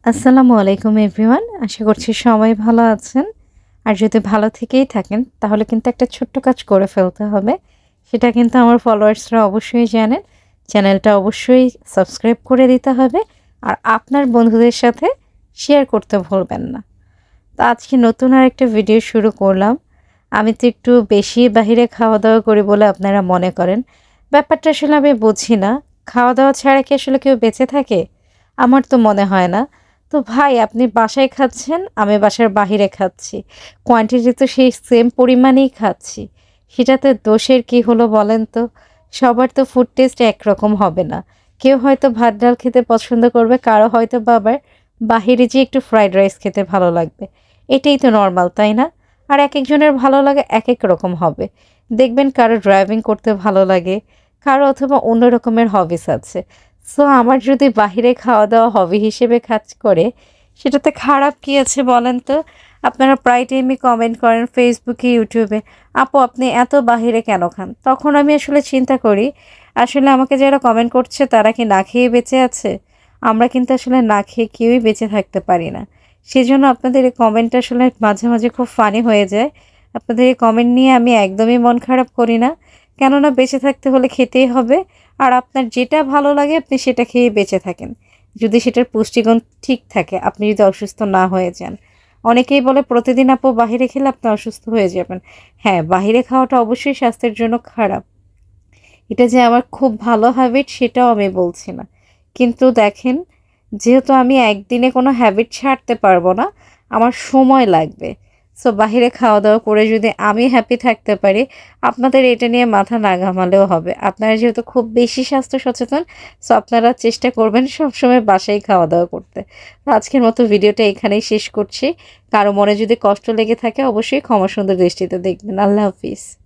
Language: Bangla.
আসসালামু আলাইকুম এভরিওয়ান। আশা করছি সবাই ভালো আছেন। আর যদি ভালো থেকেই থাকেন তাহলে কিন্তু একটা ছোট্ট কাজ করে ফেলতে হবে। সেটা কিন্তু আমার ফলোয়ার্সরা অবশ্যই জানেন। চ্যানেলটা অবশ্যই সাবস্ক্রাইব করে দিতে হবে। আর আপনার বন্ধুদের সাথে শেয়ার করতে ভুলবেন না। তো আজকে নতুন আরেকটা ভিডিও শুরু করলাম। আমি তো একটু বেশি বাহিরে খাওয়া-দাওয়া করি বলে আপনারা মনে করেন। ব্যাপারটা আসলে আমি বুঝি না। খাওয়া-দাওয়া ছাড়া কি আসলে কেউ বেঁচে থাকে? আমার তো মনে হয় না। তো ভাই আপনি বাসায় খাচ্ছেন, আমি বাসার বাহিরে খাচ্ছি। কোয়ান্টিটি তো সেই সেম পরিমাণেই খাচ্ছি। সেটাতে দোষের কি হলো বলেন তো? সবার তো ফুড টেস্ট একরকম হবে না। কেউ হয়তো ভাত ডাল খেতে পছন্দ করবে, কারো হয়তো বা আবার বাহিরে যেয়ে একটু ফ্রাইড রাইস খেতে ভালো লাগবে। এটাই তো নরমাল, তাই না? আর একেকজনের ভালো লাগে একেক রকম হবে। দেখবেন কারো ড্রাইভিং করতে ভালো লাগে, কারো অথবা অন্য রকমের হবিস আছে। সো আমার যদি বাহিরে খাওয়া-দাওয়া হবি হিসেবে কাজ করে, সেটাতে খারাপ কি আছে বলেন তো? আপনারা প্রায় টাইমই কমেন্ট করেন ফেসবুকে, ইউটিউবে, "আপু আপনি এত বাহিরে কেন খান?" তখন আমি আসলে চিন্তা করি, আসলে আমাকে যারা কমেন্ট করছে তারা কি না খেয়ে বেঁচে আছে? আমরা কিন্তু আসলে না খেয়ে কেউই বেঁচে থাকতে পারি না। সেজন্য আপনাদের এই কমেন্টটা আসলে মাঝে, মাঝে খুব ফানি হয়ে যায়। আপনাদের এই কমেন্ট নিয়ে আমি একদমই মন খারাপ করি না। কেননা বেঁচে থাকতে হলে খেতেই হবে। আর আপনার যেটা ভালো লাগে আপনি সেটা খেয়ে বেঁচে থাকেন। যদি সেটার পুষ্টিগুণ ঠিক থাকে, আপনি যদি অসুস্থ না হয়ে যান। অনেকেই বলে প্রতিদিন আপু বাহিরে খেলে আপনি অসুস্থ হয়ে যাবেন। হ্যাঁ, বাহিরে খাওয়াটা অবশ্যই স্বাস্থ্যের জন্য খারাপ। এটা যে আমার খুব ভালো হ্যাবিট সেটাও আমি বলছি না। কিন্তু দেখেন, যেহেতু আমি একদিনে কোনো হ্যাবিট ছাড়তে পারবো না, আমার সময় লাগবে। সো বাহিরে খাওয়া-দাওয়া করে যদি আমি হ্যাপি থাকতে পারি, আপনাদের এটা নিয়ে মাথা না ঘামালেও হবে। আপনারা যেহেতু খুব বেশি স্বাস্থ্য সচেতন, সো আপনারা চেষ্টা করবেন সবসময় বাসায় খাওয়া-দাওয়া করতে। তো আজকের মতো ভিডিওটা এখানেই শেষ করছি। কারো মনে যদি কষ্ট লেগে থাকে অবশ্যই ক্ষমা সুন্দর দৃষ্টিতে দেখবেন। আল্লাহ হাফিজ।